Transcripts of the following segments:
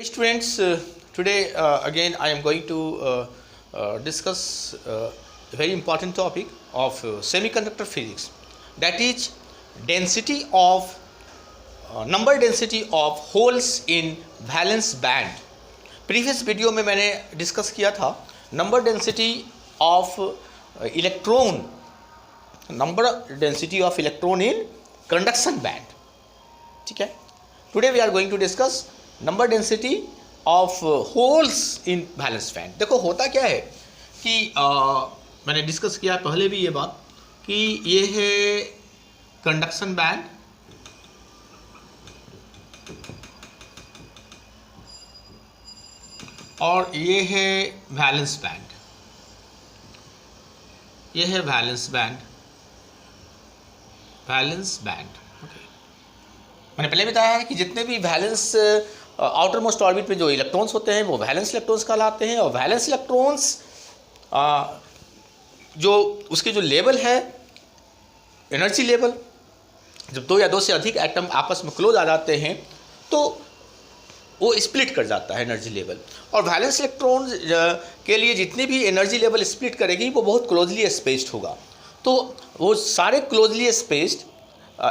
Students, today again I am going to discuss a very important topic of semiconductor physics, that is density of number density of holes in valence band. Previous video में मैंने discuss किया था number density of electron in conduction band. ठीक है, today we are going to discuss number density of holes in valence band. देखो होता क्या है कि मैंने डिस्कस किया पहले भी ये बात कि ये है कंडक्शन बैंड और ये है वैलेंस बैंड. ये है वैलेंस बैंड. ओके, मैंने पहले बताया है कि जितने भी वैलेंस आउटर मोस्ट ऑर्बिट में जो इलेक्ट्रॉन्स होते हैं वो वैलेंस इलेक्ट्रॉन्स कहलाते हैं. और वैलेंस इलेक्ट्रॉन्स जो उसके जो लेवल है, एनर्जी लेवल, जब दो या दो से अधिक एटम आपस में क्लोज आ जाते हैं तो वो स्प्लिट कर जाता है एनर्जी लेवल. और वैलेंस इलेक्ट्रॉन के लिए जितनी भी एनर्जी लेवल स्प्लिट करेगी वो बहुत क्लोजली स्पेस्ड होगा. तो वो सारे क्लोजली स्पेस्ड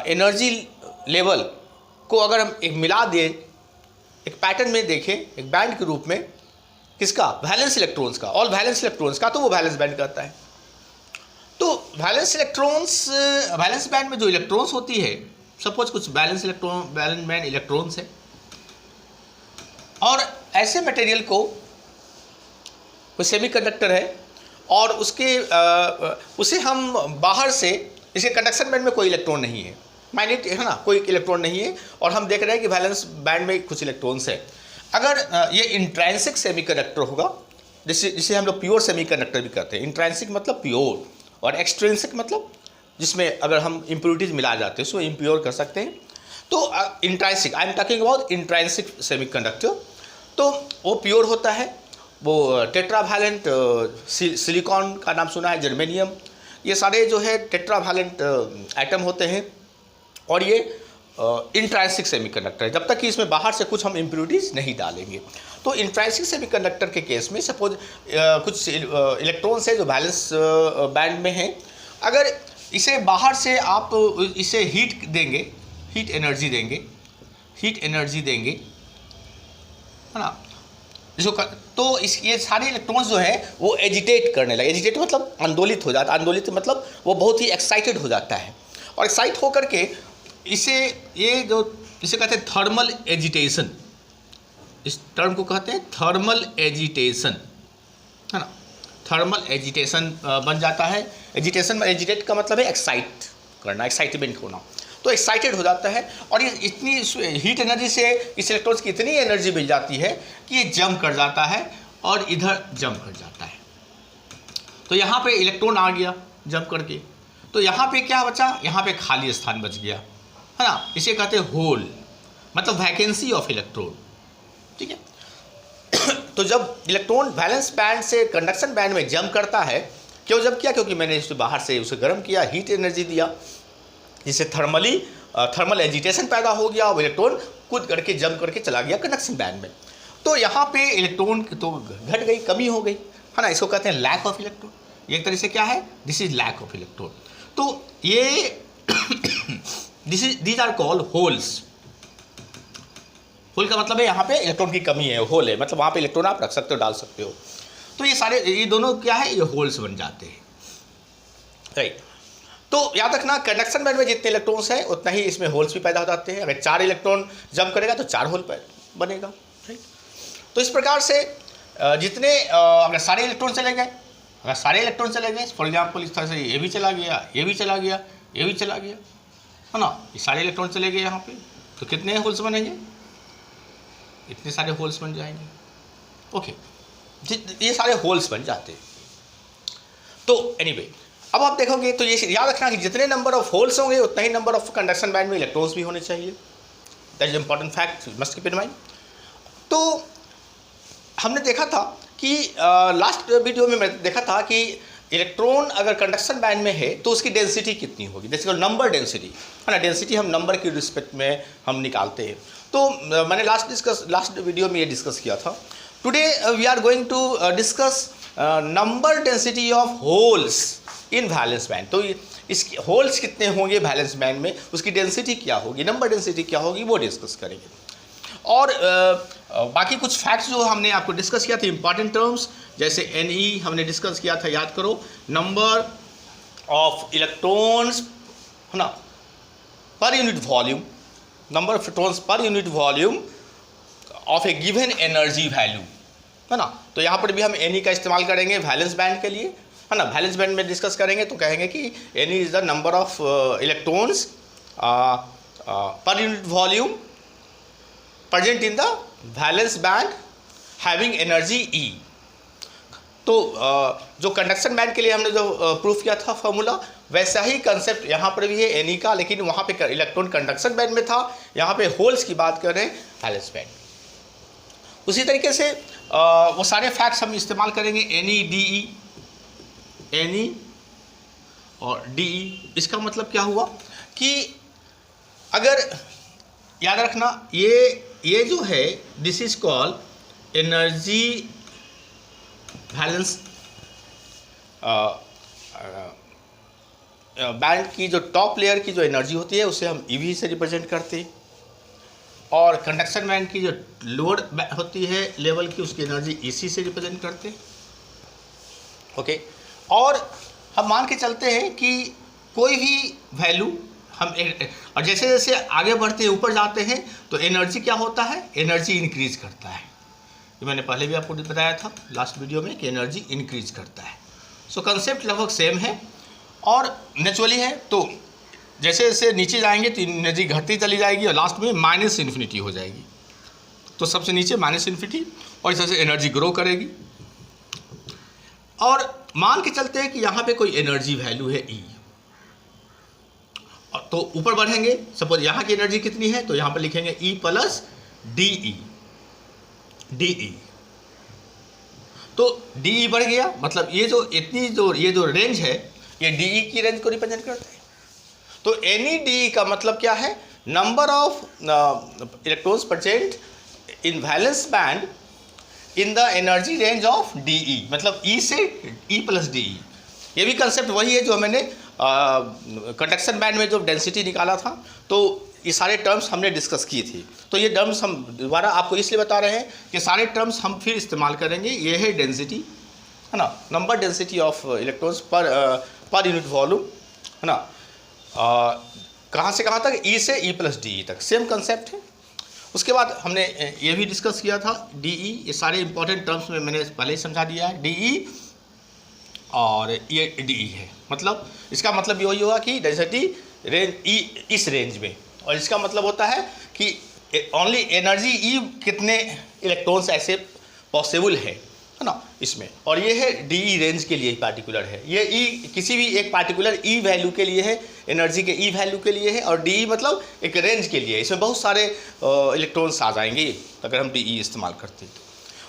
एनर्जी लेवल को अगर हम एक मिला दें, एक पैटर्न में देखें, एक बैंड के रूप में, किसका? वैलेंस इलेक्ट्रॉन्स का. ऑल वैलेंस इलेक्ट्रॉन्स का, तो वो वैलेंस बैंड कहता है. तो वैलेंस बैंड में जो इलेक्ट्रॉन्स होती है, सपोज कुछ वैलेंस बैंड इलेक्ट्रॉन्स है और ऐसे मटेरियल को कोई सेमीकंडक्टर है और उसे हम बाहर से, इसके कंडक्शन बैंड में कोई इलेक्ट्रॉन नहीं है, माइन्यूट है ना, कोई इलेक्ट्रॉन नहीं है, और हम देख रहे हैं कि वैलेंस बैंड में कुछ इलेक्ट्रॉन्स है. अगर ये इंट्रांसिक सेमीकंडक्टर होगा, जिसे हम लोग प्योर सेमीकंडक्टर भी कहते हैं. इंट्रांसिक मतलब प्योर और एक्सट्रिंसिक मतलब जिसमें अगर हम इम्प्योरिटीज मिला जाते हैं उसको इम्प्योर कर सकते हैं. तो intrinsic, I'm talking about intrinsic semiconductor. तो वो प्योर होता है, वो टेट्रावैलेंट सिलिकॉन का नाम सुना है, जर्मेनियम, ये सारे जो है टेट्रावैलेंट एटम होते हैं. और ये इंट्रांसिक सेमीकंडक्टर है जब तक कि इसमें बाहर से कुछ हम इम्प्योरिटीज नहीं डालेंगे. तो इंट्रांसिक सेमीकंडक्टर के केस में सपोज कुछ इलेक्ट्रॉन्स है जो वैलेंस बैंड में हैं. अगर इसे बाहर से आप इसे हीट एनर्जी देंगे, है ना, तो ये सारे इलेक्ट्रॉन्स जो है वो एजिटेट करने लगे. एजिटेट मतलब आंदोलित हो जाता है. आंदोलित मतलब वो बहुत ही एक्साइटेड हो जाता है. और एक्साइट होकर के इसे कहते हैं थर्मल एजिटेशन. इस टर्म को कहते हैं थर्मल एजिटेशन, है ना. थर्मल एजिटेशन बन जाता है. एजिटेट का मतलब है एक्साइट करना, एक्साइटमेंट होना. तो एक्साइटेड हो जाता है और ये इतनी हीट एनर्जी से इस इलेक्ट्रॉन्स की इतनी एनर्जी मिल जाती है कि ये जंप कर जाता है और इधर जंप कर जाता है. तो यहाँ पे इलेक्ट्रॉन आ गया जंप करके, तो यहाँ पे क्या बचा? यहाँ पे खाली स्थान बच गया, है ना. इसे कहते हैं होल, मतलब वैकेंसी ऑफ इलेक्ट्रॉन. ठीक है. तो जब इलेक्ट्रॉन वैलेंस बैंड से कंडक्शन बैंड में जंप करता है, क्यों जंप किया? क्योंकि मैंने इसे बाहर से उसे गर्म किया, हीट एनर्जी दिया, जिससे थर्मल एजिटेशन पैदा हो गया और इलेक्ट्रॉन कूद करके जंप करके चला गया कंडक्शन बैंड में. तो यहाँ पे इलेक्ट्रॉन तो घट गई, कमी हो गई, है ना. इसको कहते हैं लैक ऑफ इलेक्ट्रॉन. एक तरह से क्या है? This is lack of electron. तो ये these are called holes. Hole का मतलब है यहाँ पे इलेक्ट्रॉन की कमी है, होल है, मतलब वहाँ पे इलेक्ट्रॉन आप रख सकते हो, डाल सकते हो. तो ये दोनों क्या है? ये होल्स बन जाते हैं, राइट. तो याद रखना, कंडक्शन बैंड में जितने इलेक्ट्रॉन्स हैं उतना ही इसमें होल्स भी पैदा हो जाते हैं. अगर 4 इलेक्ट्रॉन जंप करेगा तो 4 होल बनेगा, राइट. तो इस प्रकार से जितने अगर सारे इलेक्ट्रॉन चले गए, फॉर एग्जाम्पल इस तरह से ये भी चला गया, ये भी चला गया, है ना, ये सारे इलेक्ट्रॉन चले गए यहाँ पे, तो कितने होल्स बनेंगे? इतने सारे होल्स बन जाएंगे. ओके, ये सारे होल्स बन जाते हैं. तो एनीवे, अब आप देखोगे तो ये याद रखना कि जितने नंबर ऑफ होल्स होंगे उतना ही नंबर ऑफ कंडक्शन बैंड में इलेक्ट्रॉन्स भी होने चाहिए. That is important fact, must keep in mind. तो हमने देखा था कि लास्ट वीडियो में मैं देखा था कि इलेक्ट्रॉन अगर कंडक्शन बैंड में है तो उसकी डेंसिटी कितनी होगी, जैसे नंबर डेंसिटी, है ना. डेंसिटी हम नंबर की रिस्पेक्ट में हम निकालते हैं. तो मैंने लास्ट वीडियो में ये डिस्कस किया था। Today we are going to discuss number density of holes in valence band. तो इसकी होल्स कितने होंगे वैलेंस बैंड में, उसकी डेंसिटी क्या होगी, नंबर डेंसिटी क्या होगी, वो डिस्कस करेंगे। और बाकी कुछ फैक्ट्स जो हमने आपको डिस्कस किया था, इंपॉर्टेंट टर्म्स, जैसे Ne हमने डिस्कस किया था, याद करो, नंबर ऑफ इलेक्ट्रॉन्स, है ना, per unit volume, number of electrons per unit volume of A given energy value, है ना। तो यहाँ पर भी हम Ne का इस्तेमाल करेंगे वैलेंस बैंड के लिए, है ना। वैलेंस बैंड में डिस्कस करेंगे तो कहेंगे कि Ne is the number of electrons per unit volume present in the valence band having energy E। तो जो कंडक्शन बैंड के लिए हमने जो प्रूफ किया था फॉर्मूला, वैसा ही कंसेप्ट यहाँ पर भी है Ne का, लेकिन वहाँ पे इलेक्ट्रॉन कंडक्शन बैंड में था, यहाँ पे होल्स की बात कर रहे हैं वैलेंस बैंड। उसी तरीके से वो सारे फैक्ट्स हम इस्तेमाल करेंगे, Ne और De। इसका मतलब क्या हुआ कि अगर याद रखना, ये जो है this is called energy balance band की जो टॉप लेयर की जो एनर्जी होती है उसे हम EV से रिप्रेजेंट करते हैं, और कंडक्शन बैंड की जो लोअर होती है लेवल की, उसकी एनर्जी EC से रिप्रेजेंट करते हैं। ओके, और हम मान के चलते हैं कि कोई भी वैल्यू हम और जैसे जैसे आगे बढ़ते हैं, ऊपर जाते हैं, तो एनर्जी क्या होता है, एनर्जी इंक्रीज करता है। ये मैंने पहले भी आपको बताया था लास्ट वीडियो में कि एनर्जी इंक्रीज करता है। सो कंसेप्ट लगभग सेम है और नेचुरली है। तो जैसे जैसे नीचे जाएंगे तो एनर्जी घटती चली जाएगी और लास्ट में माइनस इन्फिनिटी हो जाएगी। तो सबसे नीचे माइनस इन्फिनिटी, और इस तरह से एनर्जी ग्रो करेगी। और मान के चलते हैं कि यहाँ पे कोई एनर्जी वैल्यू है E, तो ऊपर बढ़ेंगे, सपोज यहाँ की एनर्जी कितनी है, तो यहाँ पर लिखेंगे E प्लस DE। तो DE बढ़ गया, मतलब ये जो रेंज है ये DE की रेंज को रिप्रेजेंट करता है। तो NE का मतलब क्या है, number of electrons present in valence band in the energy range of DE, मतलब E से E प्लस DE। ये भी कंसेप्ट वही है जो मैंने कंडक्शन बैंड में जो डेंसिटी निकाला था, तो ये सारे टर्म्स हमने डिस्कस की थी। तो ये टर्म्स हम दोबारा आपको इसलिए बता रहे हैं कि सारे टर्म्स हम फिर इस्तेमाल करेंगे। ये है डेंसिटी, है ना, number density of electrons per unit volume, है ना। कहाँ से कहाँ तक, E से E प्लस DE तक, सेम कंसेप्ट है। उसके बाद हमने ये भी डिस्कस किया था DE, ये सारे इंपॉर्टेंट टर्म्स में मैंने पहले ही समझा दिया है। DE और ये DE है, मतलब इसका मतलब यही होगा कि डेंसिटी रेंज E इस रेंज में, और इसका मतलब होता है कि ओनली एनर्जी E कितने इलेक्ट्रॉन्स ऐसे पॉसिबल है ना इसमें। और ये है DE रेंज के लिए पार्टिकुलर है, ये E किसी भी एक पार्टिकुलर E वैल्यू के लिए है, एनर्जी के E वैल्यू के लिए है, और DE मतलब एक रेंज के लिए, इसमें बहुत सारे इलेक्ट्रॉन्स आ जाएंगे अगर हम DE इस्तेमाल करते हैं। तो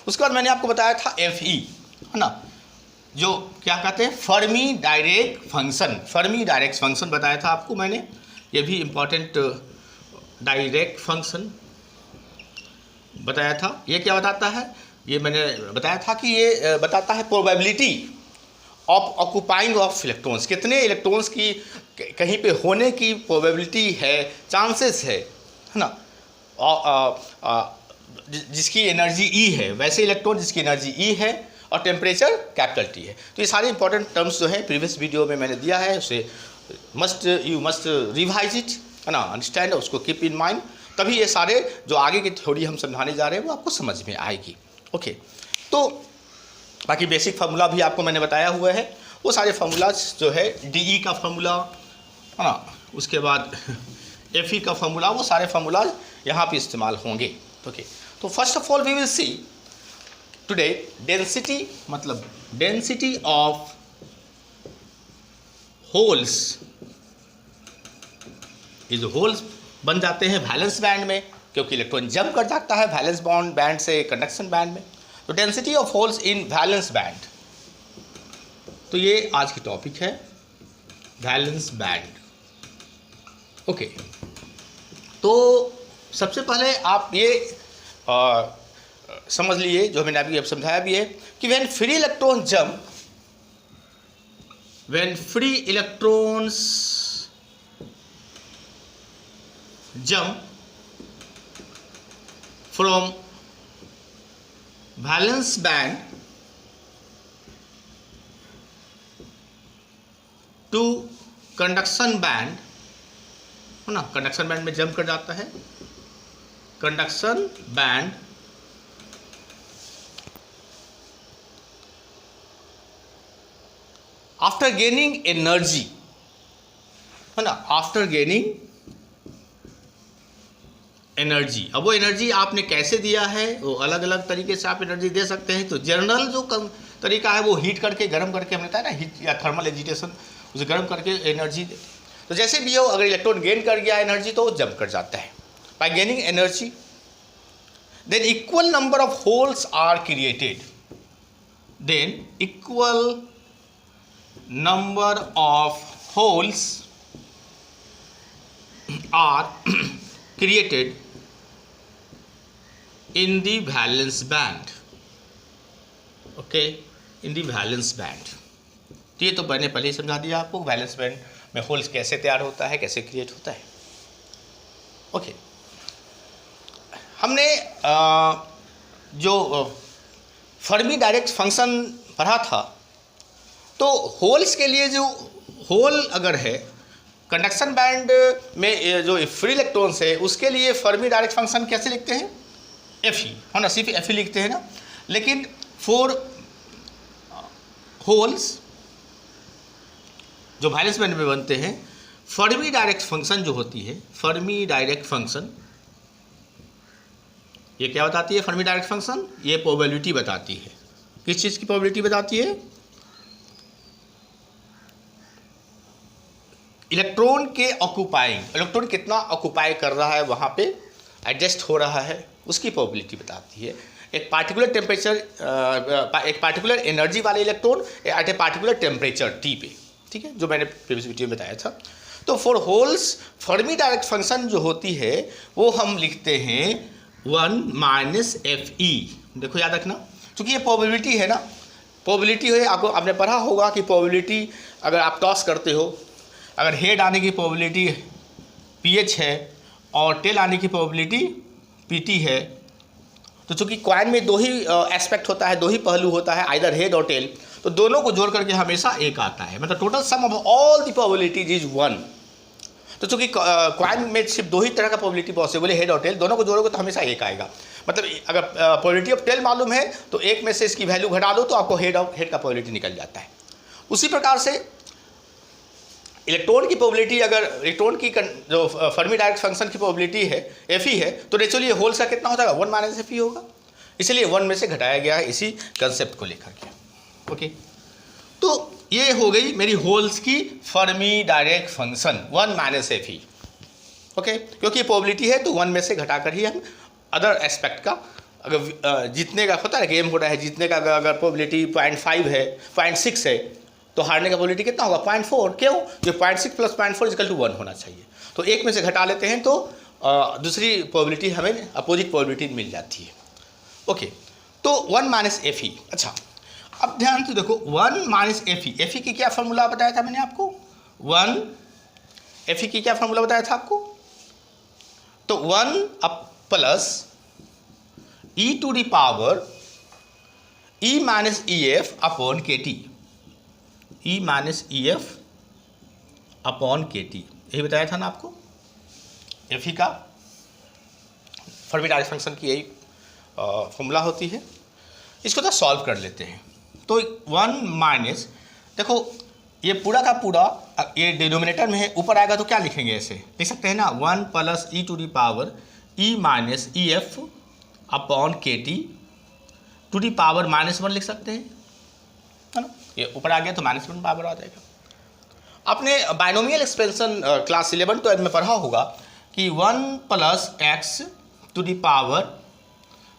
उसके बाद मैंने आपको बताया था FE, है ना, जो क्या कहते हैं Fermi direct function. Fermi direct function बताया था आपको मैंने, ये भी इम्पॉर्टेंट डायरेक्ट फंक्शन बताया था। ये क्या बताता है, ये मैंने बताया था कि ये बताता है probability of occupying of electrons, कितने इलेक्ट्रॉन्स की कहीं पे होने की प्रोबेबिलिटी है, चांसेस है ना। जिसकी एनर्जी E है वैसे इलेक्ट्रॉन जिसकी एनर्जी E है, और टेम्परेचर कैपिटल T है। तो ये सारे इंपॉर्टेंट टर्म्स जो हैं प्रीवियस वीडियो में मैंने दिया है, उसे यू मस्ट रिवाइज इट, है ना, अंडरस्टैंड, उसको कीप इन माइंड, तभी ये सारे जो आगे की थ्योरी हम समझाने जा रहे हैं वो आपको समझ में आएगी। ओके, तो बाकी बेसिक फार्मूला भी आपको मैंने बताया हुआ है, वो सारे फार्मूलाज जो है DE का फार्मूला, है ना, उसके बाद FE का फार्मूला, वो सारे फार्मूलाज यहाँ पे इस्तेमाल होंगे। ओके, तो first of all we will see today density, मतलब डेंसिटी ऑफ होल्स, ये जो होल्स बन जाते हैं वैलेंस बैंड में, क्योंकि इलेक्ट्रॉन जंप कर जाता है वैलेंस बैंड से कंडक्शन बैंड में। तो density of holes in valence band, तो ये आज की टॉपिक है, वैलेंस बैंड। ओके, तो सबसे पहले आप ये समझ लिए, जो मैंने अभी अब समझाया भी है, कि when free electron jump, when free electrons jump from valence band to conduction band, है ना, कंडक्शन बैंड में जंप कर जाता है, conduction band after gaining energy, है ना, आफ्टर गेनिंग एनर्जी। अब वो एनर्जी आपने कैसे दिया है, वो अलग अलग तरीके से आप एनर्जी दे सकते हैं। तो जनरल जो तरीका है वो हीट करके, गर्म करके, हमने बताया ना, हीट या थर्मल एजिटेशन, उसे गर्म करके एनर्जी दे। तो जैसे भी हो, अगर इलेक्ट्रॉन गेन कर गया एनर्जी तो वो जंप कर जाता है। By gaining energy then equal number of holes are created, then equal number of holes are created in the valence band, okay, in the valence band। तो ये तो मैंने पहले ही समझा दिया आपको, वैलेंस बैंड में होल्स कैसे तैयार होता है, कैसे क्रिएट होता है। ओके, हमने जो फर्मी डायरेक्ट फंक्शन पढ़ा था, तो होल्स के लिए जो होल अगर है कंडक्शन बैंड में, जो फ्री इलेक्ट्रॉन्स है उसके लिए फर्मी डायरेक्ट फंक्शन कैसे लिखते हैं, एफ ई, है ना, सिर्फ एफ ई लिखते हैं ना। लेकिन फॉर होल्स जो वैलेंस बैंड में बनते हैं, फर्मी डायरेक्ट फंक्शन जो होती है, फर्मी डायरेक्ट फंक्शन, ये क्या बताती है फर्मी डायरेक्ट फंक्शन, ये प्रोबेबिलिटी बताती है। किस चीज़ की प्रोबेबिलिटी बताती है, इलेक्ट्रॉन के ऑक्यूपाइंग, इलेक्ट्रॉन कितना ऑक्यूपाई कर रहा है, वहाँ पे एडजस्ट हो रहा है, उसकी प्रोबेबिलिटी बताती है। एक पार्टिकुलर टेम्परेचर, एक पार्टिकुलर एनर्जी वाले electron at a particular temperature T पे, ठीक है, जो मैंने प्रीवियस वीडियो में बताया था। तो for holes Fermi direct function जो होती है वो हम लिखते हैं 1 माइनस एफ ई। देखो याद रखना, क्योंकि ये प्रोबेबिलिटी है ना, प्रोबेबिलिटी है, आपको आपने पढ़ा होगा कि प्रोबेबिलिटी अगर आप टॉस करते हो, अगर हेड आने की प्रोबेबिलिटी पीएच है और टेल आने की प्रोबेबिलिटी पीटी है, तो चूंकि कॉइन में दो ही एस्पेक्ट होता है, दो ही पहलू होता है, आइदर हेड और टेल, तो दोनों को जोड़ करके हमेशा एक आता है, मतलब total sum of all the probabilities is 1। तो चूंकि कॉइन में सिर्फ दो ही तरह का प्रोबेबिलिटी पॉसिबल है, हेड और टेल, दोनों को जोड़ोगे तो हमेशा एक आएगा। मतलब अगर प्रोबेबिलिटी ऑफ टेल मालूम है तो एक में से इसकी वैल्यू घटा दो तो आपको हेड का प्रोबेबिलिटी निकल जाता है। उसी प्रकार से इलेक्ट्रॉन की प्रोबेबिलिटी, अगर इलेक्ट्रॉन की जो फर्मी डायरेक्ट फंक्शन की प्रोबेबिलिटी है एफ ई है, तो नेचुरली होल्स का कितना हो जाएगा, 1 माइनस एफ ई होगा, इसलिए 1 में से घटाया गया है इसी कंसेप्ट को लेकर के। ओके, तो ये हो गई मेरी होल्स की Fermi direct function 1 minus F ई। ओके, क्योंकि प्रोबेबिलिटी है तो 1 में से घटाकर ही हम अदर एस्पेक्ट का, अगर जीतने का होता है गेम हो रहा है, जीतने का अगर प्रोबेबिलिटी 0.5 है, 0.6 है, तो हारने का प्रोबेबिलिटी कितना होगा, 0.4। क्यों, जो 0.6 प्लस 0.4 इक्वल टू 1 होना चाहिए। तो एक में से घटा लेते हैं तो दूसरी प्रोबेबिलिटी हमें अपोजिट प्रोबेबिलिटी मिल जाती है। ओके, तो 1 माइनस एफ ई। अच्छा, अब ध्यान से देखो, 1 माइनस एफ ई की क्या फॉर्मूला बताया था मैंने आपको, 1 एफ ई की क्या फॉर्मूला बताया था आपको, तो 1 up plus E to the power E minus E F upon K T, E minus E F upon K T, यही बताया था ना आपको। एफ ई का फर्मी डायरेक्ट फंक्शन की यही फॉर्मूला होती है। इसको तो सॉल्व कर लेते हैं। तो 1 माइनस, देखो ये पूरा का पूरा ये डिनोमिनेटर में है, ऊपर आएगा तो क्या लिखेंगे, ऐसे लिख सकते हैं ना, 1 plus E to the power E minus E F upon K T to the power -1 लिख सकते हैं, है ना। ये ऊपर आ गया तो -1 पावर आ जाएगा। आपने बाइनोमियल एक्सपेंशन क्लास 11-12 में पढ़ा होगा कि 1 plus X to the power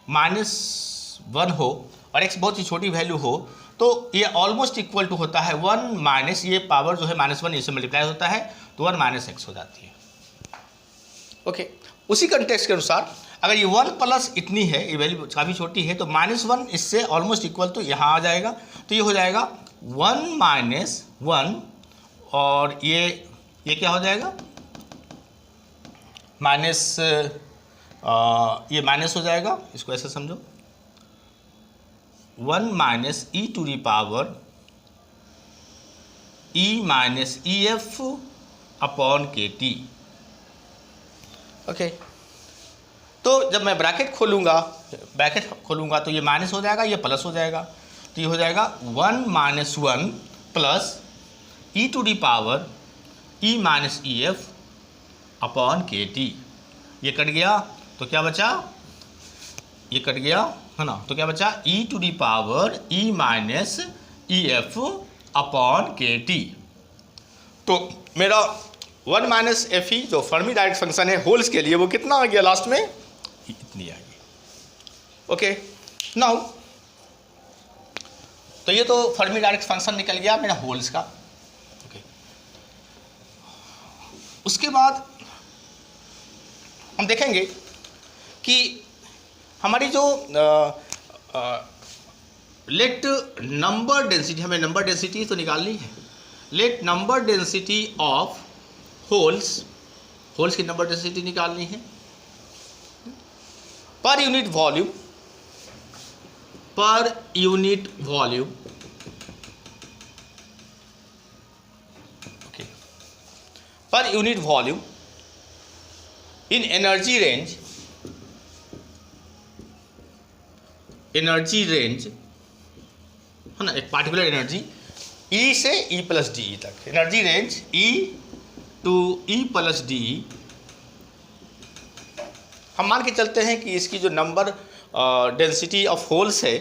-1 हो और x बहुत ही छोटी वैल्यू हो, तो ये ऑलमोस्ट इक्वल टू होता है 1 माइनस ये पावर जो है -1 इससे मल्टीप्लाई होता है तो 1 माइनस एक्स हो जाती है। ओके, उसी कंटेक्स्ट के अनुसार अगर ये 1 प्लस इतनी है, ये वैल्यू काफ़ी छोटी है, तो -1 इससे ऑलमोस्ट इक्वल तो यहाँ आ जाएगा, तो ये हो जाएगा 1 माइनस 1, और ये क्या हो जाएगा माइनस, ये माइनस हो जाएगा, इसको ऐसे समझो 1 minus E to the power E minus E F upon K T. Okay, तो जब मैं ब्रैकेट खोलूँगा तो ये माइनस हो जाएगा, ये प्लस हो जाएगा, तो ये हो जाएगा 1 minus 1 plus E to the power E minus E F upon K T. ये कट गया तो क्या बचा, ये कट गया है ना, तो क्या बचा E to the power E minus E F upon K T. तो मेरा 1 माइनस एफ ई जो फर्मी डायरेक्ट फंक्शन है होल्स के लिए, वो कितना आ गया लास्ट में, इतनी आ गई। ओके, नाउ तो ये तो फर्मी डायरेक्ट फंक्शन निकल गया मेरा होल्स का। ओके, उसके बाद हम देखेंगे कि हमारी जो लेट नंबर डेंसिटी, हमें नंबर डेंसिटी तो निकालनी है, let number density of holes की नंबर डेंसिटी निकालनी है per unit volume, okay, per unit volume इन एनर्जी रेंज है ना, एक पार्टिकुलर एनर्जी E से E प्लस डी तक, energy range E to E plus D. हम मान के चलते हैं कि इसकी जो नंबर डेंसिटी ऑफ होल्स है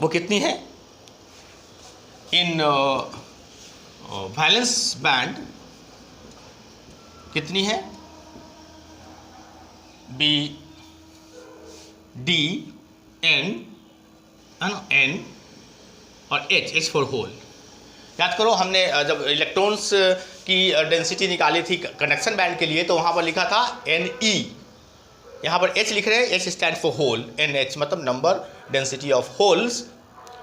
वो कितनी है, इन वैलेंस बैंड कितनी है, B D N है ना, N और H फॉर होल। याद करो हमने जब इलेक्ट्रॉन्स की डेंसिटी निकाली थी कंडक्शन बैंड के लिए, तो वहाँ पर लिखा था Ne, यहाँ पर H लिख रहे हैं, H stand for hole, NH मतलब number density of holes.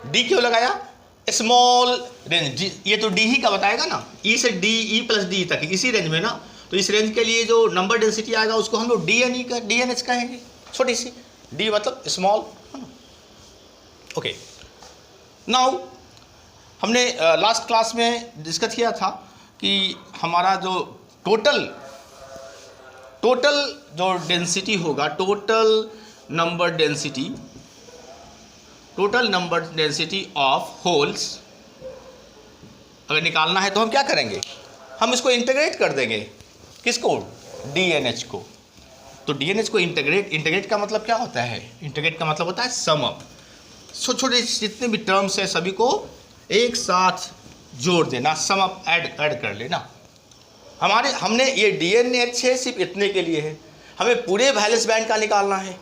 D क्यों लगाया, स्मॉल रेंज, ये तो D ही का बताएगा ना, E से D E प्लस D तक इसी रेंज में ना, तो इस रेंज के लिए जो नंबर डेंसिटी आएगा उसको हम लोग DNH कहेंगे, छोटी सी D मतलब स्मॉल। ओके, नाउ हमने लास्ट क्लास में डिस्कस किया था कि हमारा जो टोटल जो डेंसिटी होगा, total number density of holes अगर निकालना है तो हम क्या करेंगे, हम इसको इंटीग्रेट कर देंगे, किसको, DNH को। तो DNH को इंटीग्रेट का मतलब क्या होता है, इंटीग्रेट का मतलब होता है सम अप, छोटे जितने भी टर्म्स हैं सभी को एक साथ जोड़ देना, सम अप ऐड कर लेना। हमने ये DNH है सिर्फ इतने के लिए है, हमें पूरे वैलेंस बैंड का निकालना है,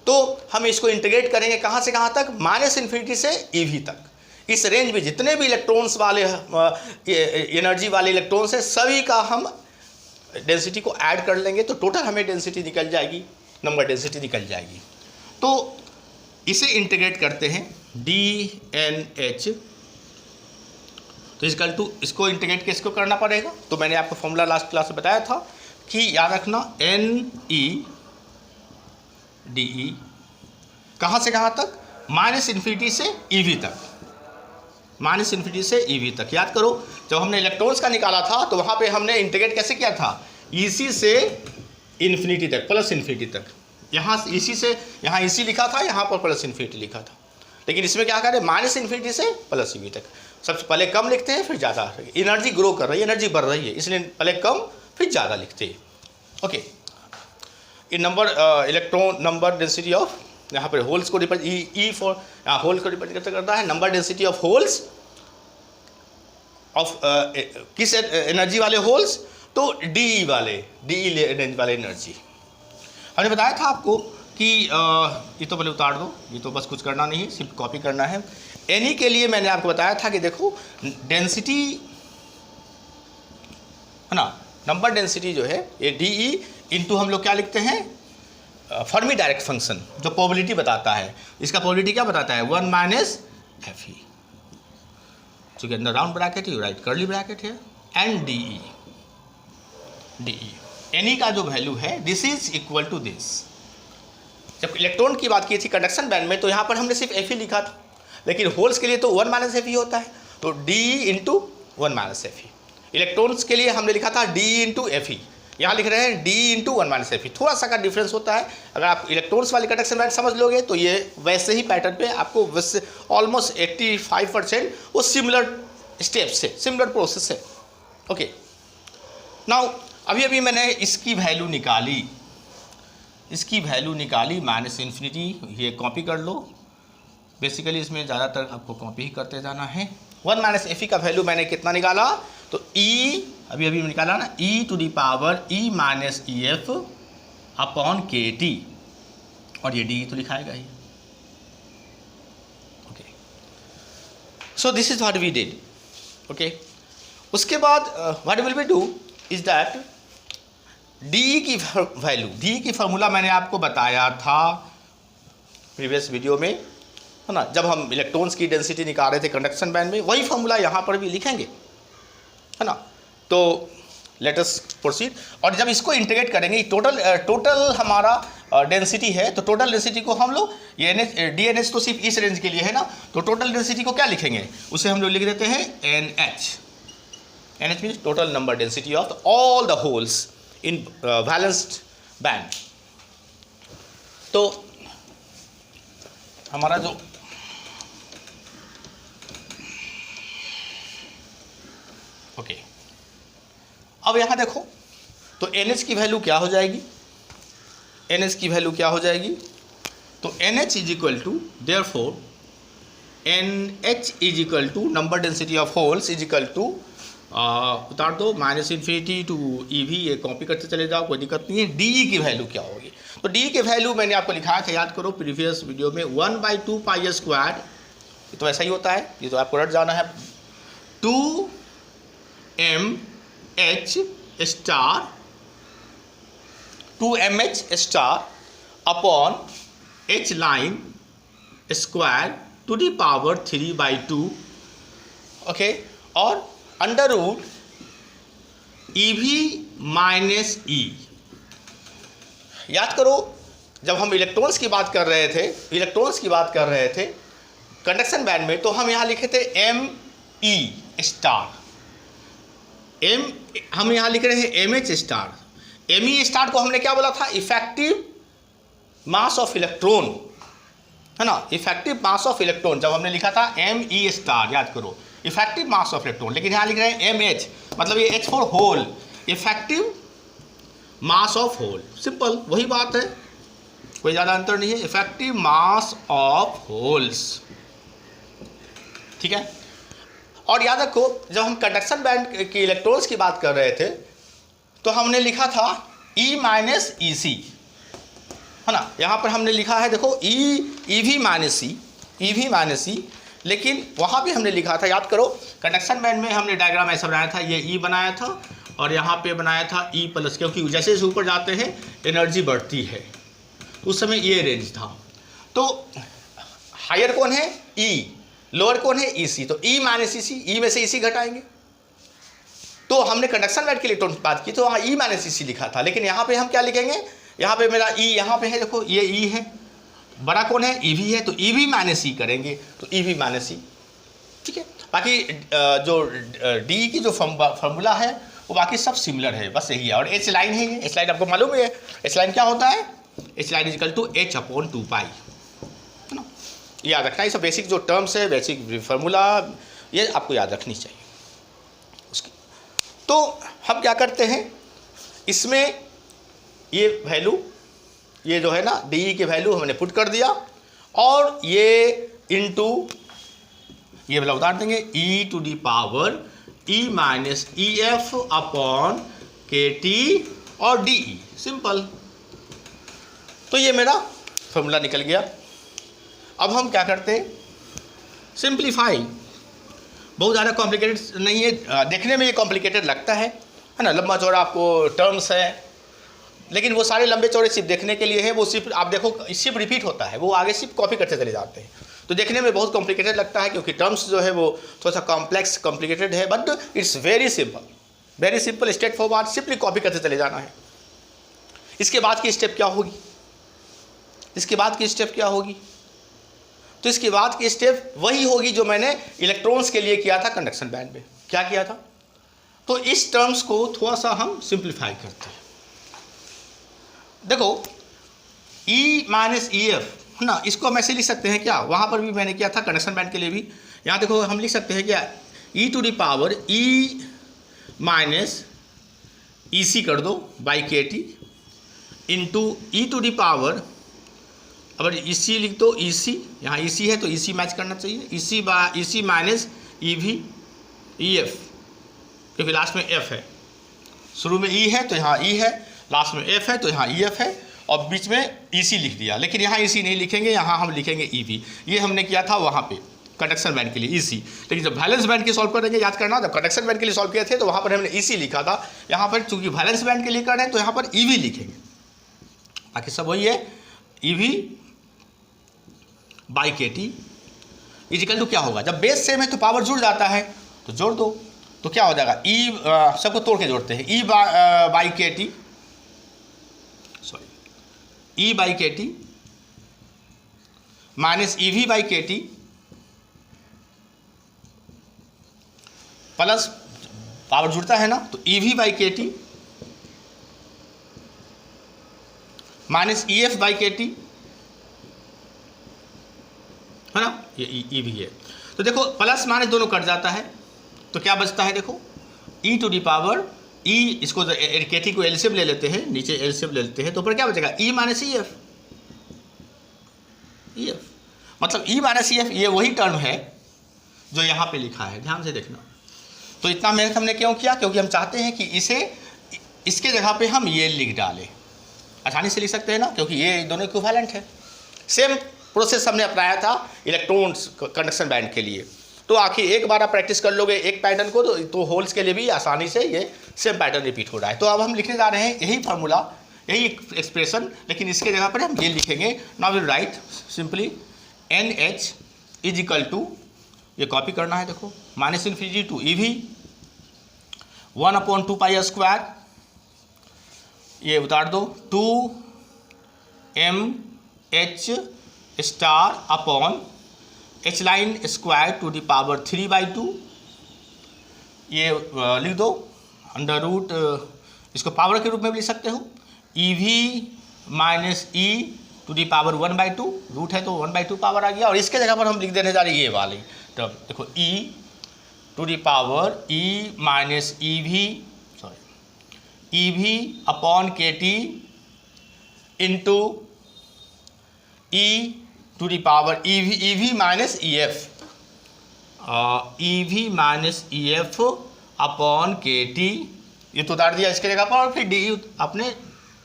तो हम इसको इंटीग्रेट करेंगे कहाँ से कहाँ तक, -इन्फिनिटी से EV तक। इस रेंज में जितने भी इलेक्ट्रॉन्स वाले एनर्जी वाले इलेक्ट्रॉन्स हैं सभी का हम डेंसिटी को ऐड कर लेंगे, तो टोटल हमें डेंसिटी निकल जाएगी, नंबर डेंसिटी निकल जाएगी। तो इसे इंटीग्रेट करते हैं DNH, तो इक्वल टू, इसको इंटीग्रेट किसको करना पड़ेगा, तो मैंने आपको फॉर्मूला लास्ट क्लास में बताया था कि याद रखना NE DE कहाँ से कहाँ तक, -इन्फिनिटी से EV तक, -इन्फिनिटी से EV तक। याद करो जब हमने इलेक्ट्रॉन्स का निकाला था तो वहाँ पे हमने इंटीग्रेट कैसे किया था, EC से इन्फिनिटी तक, प्लस इन्फिनिटी तक, यहाँ EC से यहाँ EC लिखा था, यहाँ पर प्लस इन्फिनिटी लिखा था, लेकिन इसमें क्या करें, -इन्फिनिटी से प्लस EV तक। सबसे पहले कम लिखते हैं फिर ज़्यादा, एनर्जी ग्रो कर रही है, एनर्जी बढ़ रही है, इसलिए पहले कम फिर ज़्यादा लिखते हैं। ओके, ये number electron number density of, यहाँ पर होल्स को E फॉर होल्स को रिप्रेजेंट करता है, number density of holes of किस एनर्जी वाले होल्स, तो DE रेंज वाले एनर्जी। हमने बताया था आपको कि ये तो पहले उतार दो, ये तो बस कुछ करना नहीं है, सिर्फ कॉपी करना है। NE के लिए मैंने आपको बताया था कि देखो डेंसिटी है ना, नंबर डेंसिटी जो है ये डी इंटू हम लोग क्या लिखते हैं, फर्मी डायरेक्ट फंक्शन जो प्रोबेबिलिटी बताता है, इसका प्रोबेबिलिटी क्या बताता है 1 माइनस एफ ई, चूँकि अंदर round bracket you write curly bracket है, एंड डी ई एनी का जो वैल्यू है this is equal to this. जब इलेक्ट्रॉन की बात की थी कंडक्शन बैंड में तो यहाँ पर हमने सिर्फ एफ ही लिखा था, लेकिन होल्स के लिए तो 1 माइनस एफ ही होता है, तो डी इंटू 1 माइनस एफ ही। इलेक्ट्रॉन्स के लिए हमने लिखा था डी इंटू एफ ही, यहाँ लिख रहे हैं डी इंटू 1 माइनस एफ ही। थोड़ा सा का डिफरेंस होता है, अगर आप इलेक्ट्रॉन्स वाली कंडक्शन बैंड समझ लोगे तो ये वैसे ही पैटर्न पे आपको वैसे ऑलमोस्ट 85% वो सिमिलर स्टेप से, सिमिलर प्रोसेस है। ओके, नाउ अभी मैंने इसकी वैल्यू निकाली, माइनस इन्फिनिटी, ये कॉपी कर लो। बेसिकली इसमें ज़्यादातर आपको कॉपी ही करते जाना है। 1 माइनस एफ ई का वैल्यू मैंने कितना निकाला, तो ई अभी निकाला ना, E to the power E minus E F upon K T, और ये डी तो लिखाएगा ही। Okay, so this is what we did. Okay, उसके बाद what will we do is that D की वैल्यू, डी की फार्मूला मैंने आपको बताया था प्रीवियस वीडियो में, है ना, जब हम इलेक्ट्रॉन्स की डेंसिटी निकाल रहे थे कंडक्शन बैंड में, वही फार्मूला यहाँ पर भी लिखेंगे, है ना। तो लेट अस प्रोसीड, और जब इसको इंटीग्रेट करेंगे, टोटल हमारा डेंसिटी है, तो टोटल डेंसिटी को हम लोग ये डी एन एच तो सिर्फ इस रेंज के लिए है ना, तो टोटल डेंसिटी को क्या लिखेंगे, उसे हम लोग लिख देते हैं N H. N H means total number density of all the holes in valence band. तो हमारा जो ओके, अब यहाँ देखो तो NH की वैल्यू क्या हो जाएगी, NH की वैल्यू क्या हो जाएगी, तो NH is equal to therefore NH is equal to number density of holes is equal to, उतार दो minus infinity to E V, ये कॉपी करते चले जाओ, कोई दिक्कत नहीं है। डी की वैल्यू क्या होगी, तो डी की वैल्यू मैंने आपको लिखाया था, याद करो प्रीवियस वीडियो में, 1/2 पाई स्क्वायर, ये तो ऐसा ही होता है, ये तो आपको रट जाना है, 2mh star upon h line square to the power 3/2, okay, और under root E V minus E. याद करो जब हम इलेक्ट्रॉन्स की बात कर रहे थे कंडक्शन बैंड में, तो हम यहाँ लिखे थे एम ई स्टार, हम यहाँ लिख रहे हैं M H star. M E star को हमने क्या बोला था, इफेक्टिव मास ऑफ इलेक्ट्रॉन, है ना, इफेक्टिव मास ऑफ इलेक्ट्रॉन। जब हमने लिखा था एम ई स्टार, याद करो इफेक्टिव मास ऑफ इलेक्ट्रॉन, लेकिन यहाँ लिख रहे हैं एम एच, मतलब ये H for hole, effective mass of hole, simple वही बात है, कोई ज़्यादा अंतर नहीं है, इफेक्टिव मास ऑफ होल्स, ठीक है। और याद रखो जब हम कंडक्शन बैंड की इलेक्ट्रॉन्स की बात कर रहे थे तो हमने लिखा था ई माइनस ई सी, है ना, यहाँ पर हमने लिखा है देखो ई वी माइनस सी, लेकिन वहाँ भी हमने लिखा था, याद करो कंडक्शन बैंड में हमने डायग्राम ऐसा बनाया था, ये ई बनाया था और यहाँ पे बनाया था ई प्लस, क्योंकि जैसे जैसे ऊपर जाते हैं एनर्जी बढ़ती है, उस समय ये रेंज था। तो हायर कौन है ई, लोअर कौन है ई सी, तो ई माइनस ई सी, ई में से ई सी घटाएंगे। तो हमने कंडक्शन बैंड के इलेक्ट्रॉन की बात की तो वहाँ ई माइनस ई सी लिखा था, लेकिन यहाँ पे हम क्या लिखेंगे, यहाँ पे मेरा ई यहाँ पे है, देखो ये ई है, बड़ा कौन है ई वी है, तो ई वी माइनस ई करेंगे, तो ई वी माइनस ई, ठीक है। बाकी जो डी की जो फॉर्मूला है वो बाकी सब सिमिलर है, बस यही है। और एच लाइन है, ये एच लाइन आपको मालूम है, एच लाइन क्या होता है, H line equal to H upon 2 pi, है ना, याद रखना। ये सब बेसिक जो टर्म्स है, बेसिक फार्मूला, ये आपको याद रखनी चाहिए उसकी। तो हम क्या करते हैं, इसमें ये वैल्यू, ये जो है ना डी की वैल्यू हमने पुट कर दिया, और ये इनटू ये वाला उतार देंगे E to the power E minus E F upon K T और डी ई, सिंपल। तो ये मेरा फॉर्मूला निकल गया। अब हम क्या करते हैं, सिंप्लीफाई, बहुत ज़्यादा कॉम्प्लिकेटेड नहीं है, देखने में ये कॉम्प्लिकेटेड लगता है, है ना, लंबा चौड़ा आपको टर्म्स है, लेकिन वो सारे लंबे चौड़े सिर्फ देखने के लिए है। वो सिर्फ आप देखो सिर्फ रिपीट होता है, वो आगे सिर्फ कॉपी करते चले जाते हैं, तो देखने में बहुत कॉम्प्लिकेटेड लगता है क्योंकि टर्म्स जो है वो थोड़ा सा कॉम्प्लेक्स कॉम्प्लिकेटेड है, but it's very simple straight forward, simply copy करते चले जाना है। इसके बाद की स्टेप क्या होगी, इसके बाद की स्टेप क्या होगी, तो इसके बाद की स्टेप वही होगी जो मैंने इलेक्ट्रॉन्स के लिए किया था कंडक्शन बैंड में। क्या किया था, तो इस टर्म्स को थोड़ा सा हम सिंप्लीफाई करते हैं। देखो E माइनस ई एफ है ना, इसको हम ऐसे लिख सकते हैं क्या, वहाँ पर भी मैंने किया था कंडक्शन बैंड के लिए भी। यहाँ देखो हम लिख सकते हैं क्या, e to the power E minus E C कर दो by K T into E to the power, अगर ई सी लिख दो ई सी, यहाँ ई सी है तो ई सी मैच करना चाहिए, E C minus E V E F, क्योंकि लास्ट में एफ है, शुरू में ई है तो यहाँ ई है, लास्ट में एफ है तो यहाँ ई एफ है, और बीच में ई सी लिख दिया। लेकिन यहाँ ई सी नहीं लिखेंगे, यहाँ हम लिखेंगे ई वी। ये हमने किया था वहाँ पे कंडक्शन बैंड के लिए ई सी। लेकिन जब वैलेंस बैंड के सॉल्व करेंगे, याद करना जब कंडक्शन बैंड के लिए सॉल्व किए थे तो वहाँ पर हमने ई सी लिखा था, यहाँ पर चूंकि वैलेंस बैंड के लिए कर रहे हैं तो यहाँ पर ई वी लिखेंगे। बाकी सब वही है, E V by K T is equal to क्या होगा, जब बेस सेम है तो पावर जुड़ जाता है तो जोड़ दो, तो क्या हो जाएगा ई, सबको तोड़ के जोड़ते हैं, ई by K T, sorry E by K T minus E we by K T plus power जुड़ता है ना तो E we by K T minus E F by K T, है ना, ये ई भी है। तो देखो प्लस माइनस दोनों कट जाता है तो क्या बचता है, देखो ई टू दी पावर ई, इसको के टी को एलसीएम ले लेते हैं, नीचे एलसीएम ले लेते हैं, तो ऊपर क्या बचेगा E minus E F, E F मतलब ई माइनस ई एफ, ये वही टर्म है जो यहाँ पे लिखा है, ध्यान से देखना। तो इतना मेहनत हमने क्यों किया, क्योंकि हम चाहते हैं कि इसे इसके जगह पे हम ये लिख डालें, आसानी से लिख सकते हैं ना, क्योंकि ये दोनों इक्विवेलेंट है। सेम प्रोसेस हमने अपनाया था इलेक्ट्रॉन्स कंडक्शन बैंड के लिए। तो आखिर एक बार आप प्रैक्टिस कर लोगे एक पैटर्न को तो होल्स के लिए भी आसानी से ये सेम पैटर्न रिपीट हो रहा है। तो अब हम लिखने जा रहे हैं यही फार्मूला, यही एक्सप्रेशन, लेकिन इसके जगह पर हम ये लिखेंगे। Now will write simply N H is equal to, ये कॉपी करना है, देखो minus infinity to E V 1/2 pi square, ये उतार दो 2 m h star upon H line square to the power 3/2, ये लिख दो अंडर रूट, इसको पावर के रूप में भी लिख सकते हो, E V minus E to the power 1/2, root है तो 1/2 पावर आ गया। और इसके जगह पर हम लिख देने जा रहे हैं ये वाली टर्म, देखो E to the power E minus E V, sorry E V upon K T into E to the power E V minus E F, E V minus E F upon K T, ये तो उतार दिया इसके जगह पर, और फिर D अपने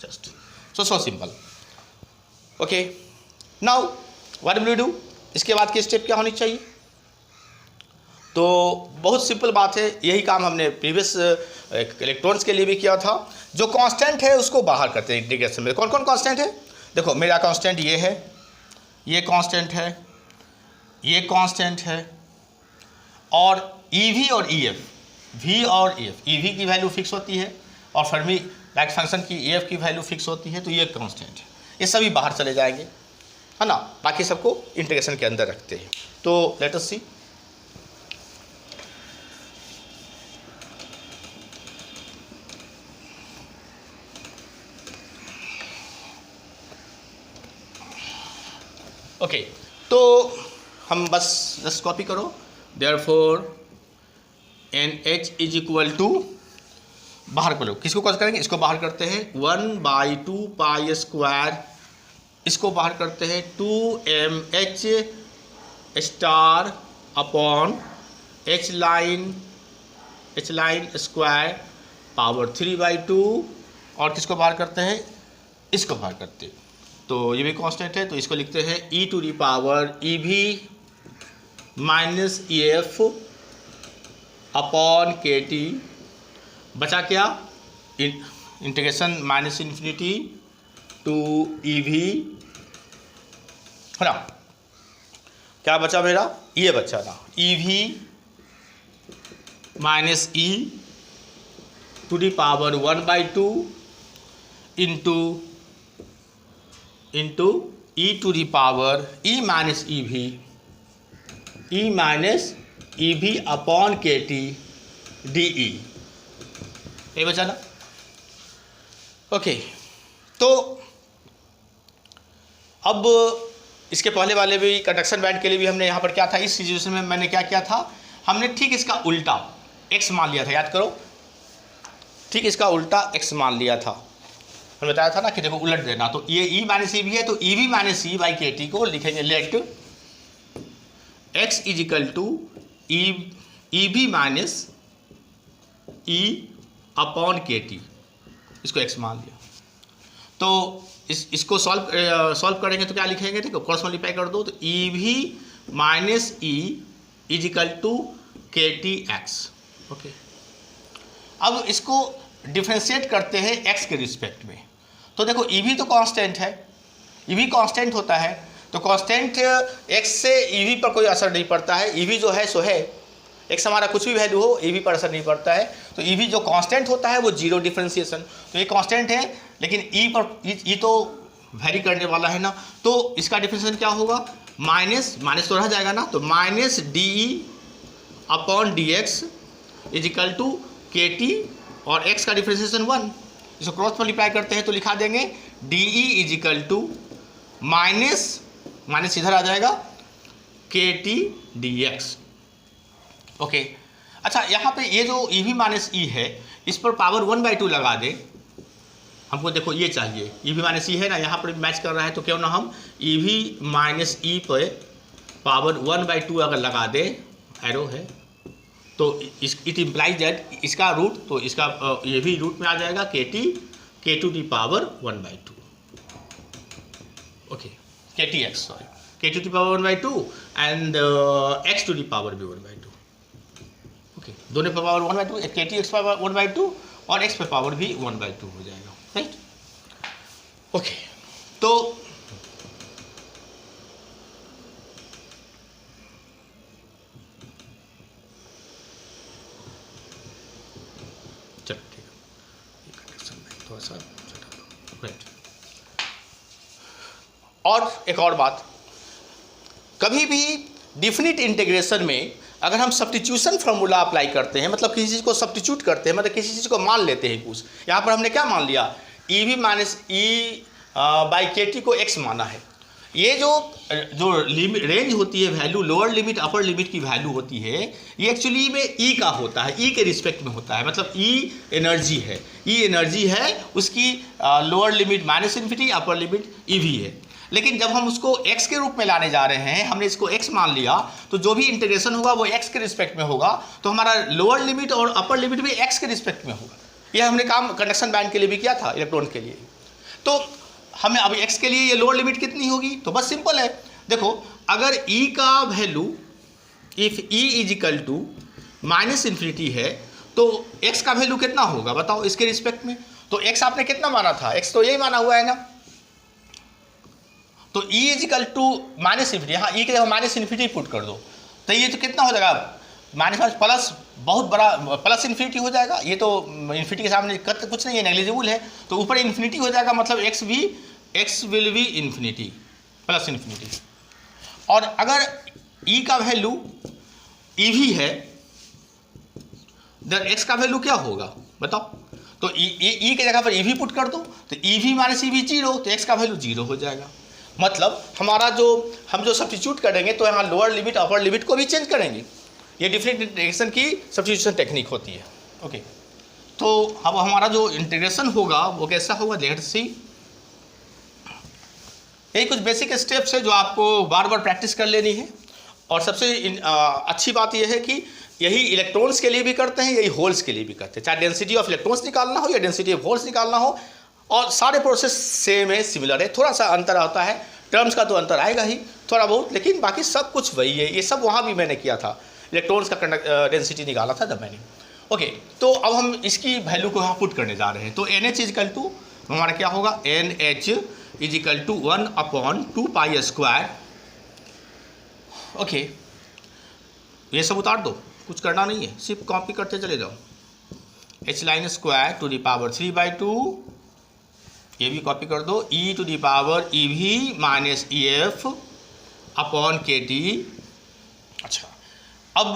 just so simple. Okay, now what will you do, इसके बाद की स्टेप क्या होनी चाहिए, तो बहुत सिंपल बात है, यही काम हमने प्रीवियस इलेक्ट्रॉन्स के लिए भी किया था। जो कांस्टेंट है उसको बाहर करते हैं इंटीग्रेशन में। कौन कौन कांस्टेंट है, देखो मेरा कांस्टेंट ये है, ये कांस्टेंट है, ये कांस्टेंट है, और ई वी और ई एफ, वी और ई एफ, ई वी की वैल्यू फिक्स होती है और फर्मी लाइक फंक्शन की ई एफ की वैल्यू फिक्स होती है, तो ये कांस्टेंट है, ये सभी बाहर चले जाएंगे, है ना, बाकी सबको इंटीग्रेशन के अंदर रखते हैं। तो लेट अस सी, ओके, तो हम बस जस्ट कॉपी करो, therefore N H is equal to, बाहर करो, किसको कॉल करेंगे, इसको बाहर करते हैं 1/2 पाई स्क्वायर, इसको बाहर करते हैं 2 mh star upon H line square power 3/2, और किसको बाहर करते हैं, इसको बाहर करते हैं, तो ये भी कांस्टेंट है, तो इसको लिखते हैं E to the power E V minus E F upon K T बचा क्या, integration minus infinity to E V, है ना, क्या बचा मेरा, ये बचा ना, E V minus E to the power 1/2 into E to the power E minus E V upon K T D E, ये बचा ना। ओके, तो अब इसके पहले वाले भी कंडक्शन बैंड के लिए भी हमने यहाँ पर क्या था, इस सिचुएशन में मैंने क्या किया था, हमने ठीक इसका उल्टा x मान लिया था, याद करो, ठीक इसका उल्टा x मान लिया था। मैंने बताया था ना कि देखो उलट देना, तो ये e माइनस ई भी है, तो E V minus E by K T को लिखेंगे let x is equal to E V minus E upon K T, इसको x मान लिया। तो इसको सॉल्व करेंगे तो क्या लिखेंगे, देखो क्रॉस मल्टीप्लाई कर दो, तो E V minus E is equal to K T X. Okay, अब इसको डिफ्रेंशिएट करते हैं x के रिस्पेक्ट में। तो देखो ई वी तो कांस्टेंट है, ई वी कांस्टेंट होता है, तो कांस्टेंट x से ई वी पर कोई असर नहीं पड़ता है, ई वी जो है सो है, x हमारा कुछ भी वैल्यू हो ई वी पर असर नहीं पड़ता है। तो ई वी जो कांस्टेंट होता है वो जीरो डिफ्रेंशिएशन, तो ये कांस्टेंट है, लेकिन ई पर ई तो वेरी करने वाला है ना, तो इसका डिफ्रेंशिएशन क्या होगा, माइनस माइनस तो रह जाएगा ना, तो minus D E upon D X is equal to K T, और x का डिफ्रेंशिएशन 1, इसको क्रॉस मल्टीप्लाई करते हैं तो लिखा देंगे D E is equal to minus minus इधर आ जाएगा के टी डी एक्स। ओके, अच्छा यहाँ पे ये जो ई वी माइनस ई है, इस पर पावर 1/2 लगा दे, हमको देखो ये चाहिए, ई वी माइनस ई है ना, यहाँ पर मैच कर रहा है, तो क्यों ना हम ई वी माइनस ई पर पावर 1/2 अगर लगा दे, एरो है, तो इट इम्प्लाइज दैट इसका रूट, तो इसका ये भी रूट में आ जाएगा K to the power 1/2। Okay, K T X, sorry, K to the power 1/2 and X to the power भी 1/2। ओके, दोनों पे पावर 1/2, के टी एक्स पावर 1/2 और एक्स पे पावर भी 1/2 हो जाएगा, राइट। ओके, तो चलो ठीक है, थोड़ा सा राइट। और एक और बात, कभी भी डिफिनिट इंटीग्रेशन में अगर हम सब्स्टिट्यूशन फार्मूला अप्लाई करते हैं, मतलब किसी चीज़ को सब्स्टिट्यूट करते हैं, मतलब किसी चीज़ को मान लेते हैं कुछ, यहाँ पर हमने क्या मान लिया, ई V minus E by K T को x माना है। ये जो लिमिट रेंज होती है, value lower limit upper limit की वैल्यू होती है, ये एक्चुअली में ई का होता है, ई के रिस्पेक्ट में होता है, मतलब ई एनर्जी है, ई एनर्जी है, उसकी lower limit minus infinity, upper limit ई वी है। लेकिन जब हम उसको x के रूप में लाने जा रहे हैं, हमने इसको x मान लिया, तो जो भी इंटीग्रेशन होगा वो x के रिस्पेक्ट में होगा, तो हमारा लोअर लिमिट और अपर लिमिट भी x के रिस्पेक्ट में होगा। यह हमने काम कंडक्शन बैंड के लिए भी किया था, इलेक्ट्रॉन के लिए। तो हमें अभी x के लिए ये लोअर लिमिट कितनी होगी, तो बस सिंपल है, देखो अगर e का value if e is equal to minus infinity है, तो x का वैल्यू कितना होगा बताओ इसके रिस्पेक्ट में। तो x आपने कितना माना था, x तो यही माना हुआ है ना, तो e is equal to minus infinity, यहाँ e के जगह माइनस इन्फिनिटी पुट कर दो, तो ये तो कितना हो जाएगा, माइनस माइनस प्लस, बहुत बड़ा प्लस इन्फिनिटी हो जाएगा, ये तो इन्फिनिटी के सामने कुछ नहीं है, नेग्लिजिबल है, तो ऊपर इन्फिनिटी हो जाएगा, मतलब x will be infinity plus infinity. और अगर e का वैल्यू e भी है, देन x का वैल्यू क्या होगा बताओ, तो e के जगह पर e भी पुट कर दो, तो e भी माइनस e भी 0, तो x का वैल्यू 0 हो जाएगा। मतलब हमारा हम जो सब्स्टिट्यूट करेंगे, तो यहाँ लोअर लिमिट अपर लिमिट को भी चेंज करेंगे, ये डिफरेंट इंटीग्रेशन की सब्स्टिट्यूशन टेक्निक होती है। ओके, तो अब हमारा जो इंटीग्रेशन होगा वो कैसा होगा, लेट्स सी। यही कुछ बेसिक स्टेप्स है जो आपको बार बार प्रैक्टिस कर लेनी है, और सबसे अच्छी बात यह है कि यही इलेक्ट्रॉन्स के लिए भी करते हैं, यही होल्स के लिए भी करते हैं, चाहे डेंसिटी ऑफ इलेक्ट्रॉन्स निकालना हो या डेंसिटी ऑफ होल्स निकालना हो, और सारे प्रोसेस सेम है, सिमिलर है, थोड़ा सा अंतर आता है, टर्म्स का तो अंतर आएगा ही थोड़ा बहुत, लेकिन बाकी सब कुछ वही है। ये सब वहाँ भी मैंने किया था, इलेक्ट्रॉन्स का डेंसिटी निकाला था जब मैंने। ओके, तो अब हम इसकी वैल्यू को यहाँ पुट करने जा रहे हैं। तो एन एच इजिकल टू हमारा क्या होगा, N H equal to 1/2π²। Okay, ये सब उतार दो, कुछ करना नहीं है, सिर्फ कॉपी करते चले जाओ। H line square to the power 3/2, ये भी कॉपी कर दो, E to the power E V minus E F upon K T. अच्छा, अब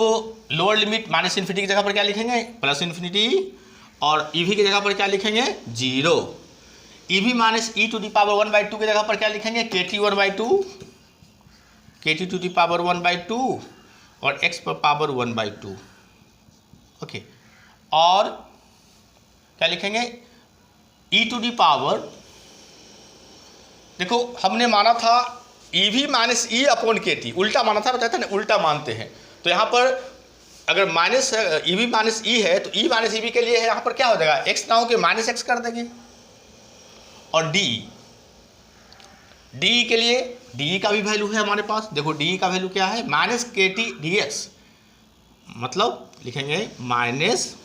लोअर लिमिट माइनस इन्फिनिटी की जगह पर क्या लिखेंगे, प्लस इन्फिनिटी, और ई वी की जगह पर क्या लिखेंगे, 0। E V minus E to the power 1/2 की जगह पर क्या लिखेंगे, के टी 1/2, के टी टू द पावर 1/2 और x पर पावर 1/2। ओके, और क्या लिखेंगे, e टू दी पावर, देखो हमने माना था ई V minus E upon K T, उल्टा माना था, बताया था ना, उल्टा मानते हैं। तो यहाँ पर अगर माइनस ई वी माइनस ई है तो ई माइनस ई वी के लिए है, यहाँ पर क्या हो जाएगा, x ना हो के माइनस एक्स कर देंगे। और डी के लिए डी का भी वैल्यू है हमारे पास, देखो डी का वैल्यू क्या है, माइनस के टी डी एक्स, मतलब लिखेंगे माइनस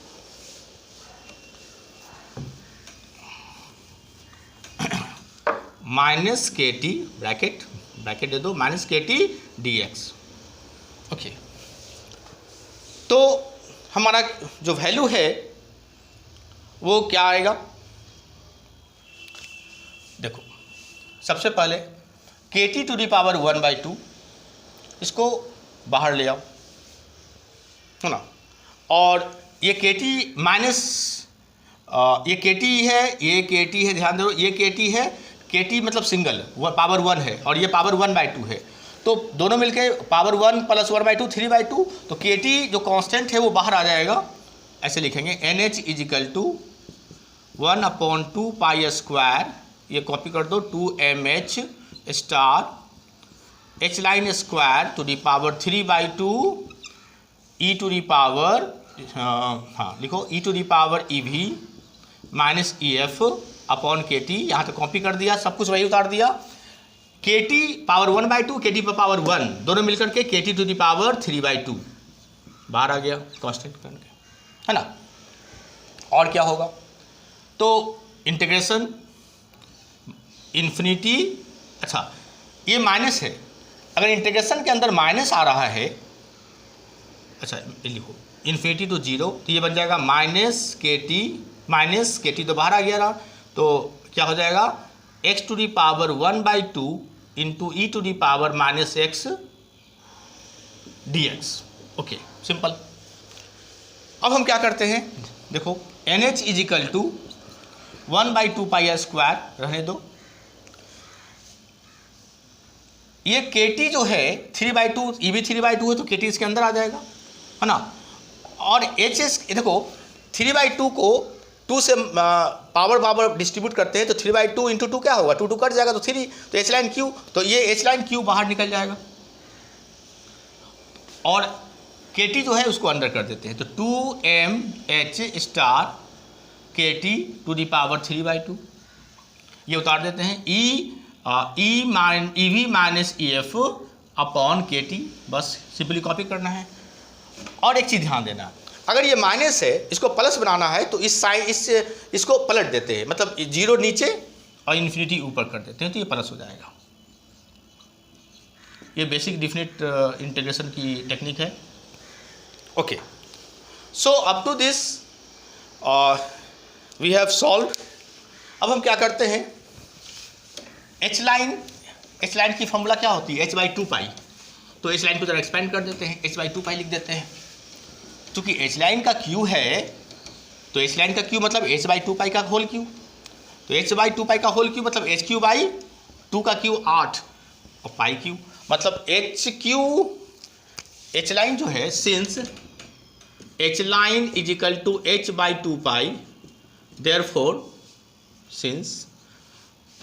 के टी, ब्रैकेट दे दो, माइनस के टी डी एक्स। ओके, तो हमारा जो वैल्यू है वो क्या आएगा, देखो सबसे पहले के टी टू दी पावर 1/2, इसको बाहर ले आओ, है ना, और ये के टी माइनस, ये के टी है, ये के टी है, ध्यान दो, ये के टी है, के टी मतलब सिंगल, पावर 1 है, और ये पावर 1/2 है, तो दोनों मिलके पावर 1 प्लस 1/2 3/2, तो के टी जो कांस्टेंट है वो बाहर आ जाएगा। ऐसे लिखेंगे एन एच इजिकल टू 1/2π², ये कॉपी कर दो, 2mh star H line square to the power 3/2 E to the power, हाँ लिखो, E to the power E V minus E F upon K T, यहाँ तो कॉपी कर दिया, सब कुछ वही उतार दिया। के टी पावर 1/2, के टी पर पावर 1, दोनों मिलकर के के टी टू दी पावर 3/2 बाहर आ गया कांस्टेंट करके, है ना। और क्या होगा, तो इंटीग्रेशन इन्फिनिटी, अच्छा ये माइनस है, अगर इंटीग्रेशन के अंदर माइनस आ रहा है, अच्छा लिखो इन्फिनिटी टू 0, तो ये बन जाएगा माइनस के टी तो बाहर आ गया रहा, तो क्या हो जाएगा, x to the power 1/2 into E to the power minus X D X. Okay, simple. अब हम क्या करते हैं, देखो एन एच इजिकल टू 1/2π² रहने दो, ये के टी जो है 3/2, ई भी 3/2 है, तो के टी इसके अंदर आ जाएगा, है ना। और एच एस, देखो 3/2 को 2 से पावर डिस्ट्रीब्यूट करते हैं, तो 3/2 इंटू 2 क्या होगा, 2 कट जाएगा, तो 3, तो एच लाइन क्यू, तो ये एच लाइन क्यू बाहर निकल जाएगा, और के टी जो है उसको अंदर कर देते हैं, तो 2mh स्टार के टी टू दी पावर 3/2, ये उतार देते हैं, ई V minus E F upon K T, बस सिंपली कॉपी करना है। और एक चीज़ ध्यान देना, अगर ये माइनस है, इसको प्लस बनाना है, तो इस साइन इसको पलट देते हैं, मतलब 0 नीचे और इन्फिनिटी ऊपर कर देते हैं, तो ये प्लस हो जाएगा। ये बेसिक डिफिनिट इंटीग्रेशन की टेक्निक है। Okay, so up to this we have solve. अब हम क्या करते हैं, एच लाइन की फॉर्मूला क्या होती है, h/2π, तो एच लाइन को जरा एक्सपेंड कर देते हैं, h/2π लिख देते हैं। क्योंकि एच लाइन का क्यू है, तो एच लाइन का क्यू मतलब h/2π का होल क्यू, तो h/2π का होल क्यू मतलब h/2 का क्यू 8 और पाई क्यू, मतलब एच लाइन जो है, since H line equal to h/2π, therefore since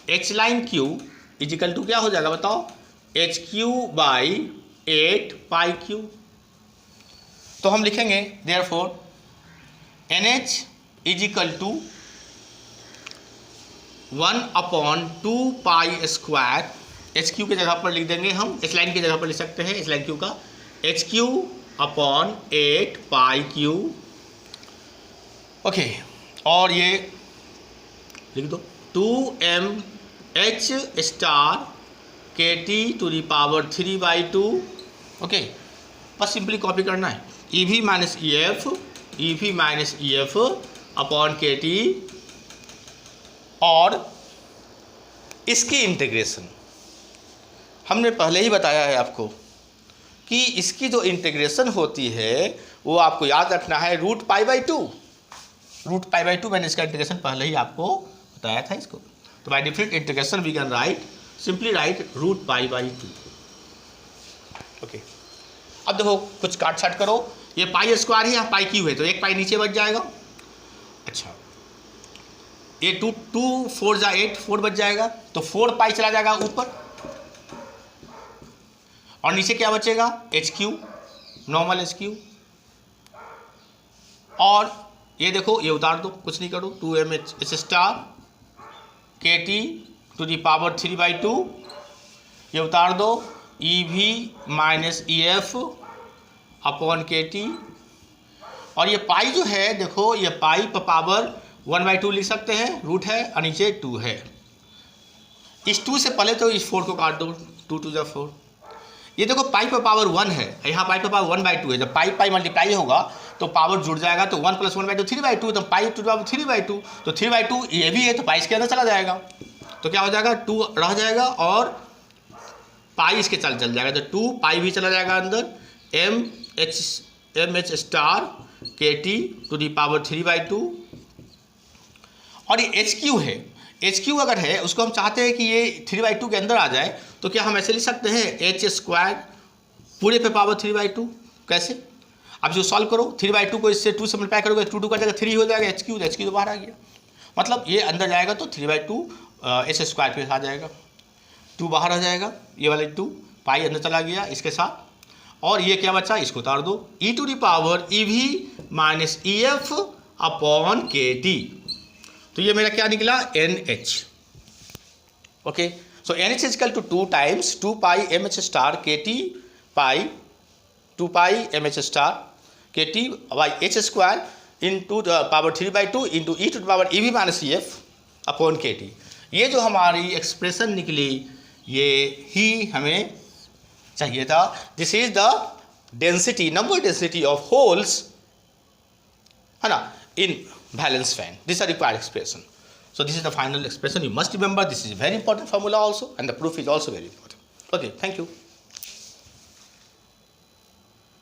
H line Q equal to क्या हो जाएगा बताओ, hq/8π3। तो हम लिखेंगे therefore NH equal to 1/2π², HQ की जगह पर लिख देंगे हम, एच लाइन की जगह पर लिख सकते हैं, एच लाइन क्यू का HQ/8π3 ओके, और ये लिख दो 2mh star kt to the power 3/2। Okay, बस सिंपली कॉपी करना है, EV minus EF upon KT, और इसकी इंटीग्रेशन हमने पहले ही बताया है आपको कि इसकी जो इंटीग्रेशन होती है वो आपको याद रखना है √π/2। √π/2 मैंने इसका इंटीग्रेशन पहले ही आपको बताया था इसको। तो by different integration we can write, simply write √π/2। Okay, अब देखो कुछ काट छाट करो, ये पाई स्क्वायर है, यहाँ पाई क्यू है, तो एक पाई नीचे बच जाएगा। अच्छा, ये 2 4 जा 8, 4 बच जाएगा, तो 4π चला जाएगा ऊपर, और नीचे क्या बचेगा, HQ, नॉर्मल HQ। और ये देखो, ये उतार दो, कुछ नहीं करो, 2mh star KT to the power 3/2, ये उतार दो, EV minus EF upon KT, और ये पाई जो है देखो, ये पाई पर पावर 1/2 लिख सकते हैं, रूट है, और नीचे 2 है। इस 2 से पहले तो इस 4 को काट दो, 2 2 जा 4। ये देखो पाई पर पावर 1 है, यहाँ पाई पर पावर 1/2 है, जब पाई मल्टीप्लाई होगा तो पावर जुड़ जाएगा, तो 1 + 1/2 3/2, तो पाई टू द पावर 3/2, तो 3/2 ये भी है, तो पाई इसके अंदर चला जाएगा, तो क्या हो जाएगा, 2 रह जाएगा, और पाई इसके चल जाएगा, तो 2 पाई भी चला जाएगा अंदर, mh star KT to the power 3/2, और ये HQ है, HQ अगर है उसको हम चाहते हैं कि ये 3/2 के अंदर आ जाए, तो क्या हम ऐसे लिख सकते हैं, h² पूरे पे पावर 3/2। कैसे, अब जो सॉल्व करो, 3/2 को इससे 2 से मल्टीप्लाई करोगे, 2 2 का जगह 3 हो जाएगा, HQ तो बाहर आ गया, मतलब ये अंदर जाएगा तो 3/2 h² पे आ जाएगा, 2 बाहर आ जाएगा, ये वाले 2 पाई अंदर चला गया इसके साथ, और ये क्या बचा, इसको उतार दो, e to the power EV minus EF upon KT, तो ये मेरा क्या निकला, NH। Okay, so NH is equal to 2 times 2πmh star KT pi 2πmh star KT by h² into the power 3/2 into e to the power EV minus EF upon KT। ये जो हमारी expression निकली, ये ही हमें चाहिए था। This is the density, number density of holes, है ना, in valence fan. These are required expression. So this is the final expression. You must remember, this is a very important formula also, and the proof is also very important. Okay, thank you.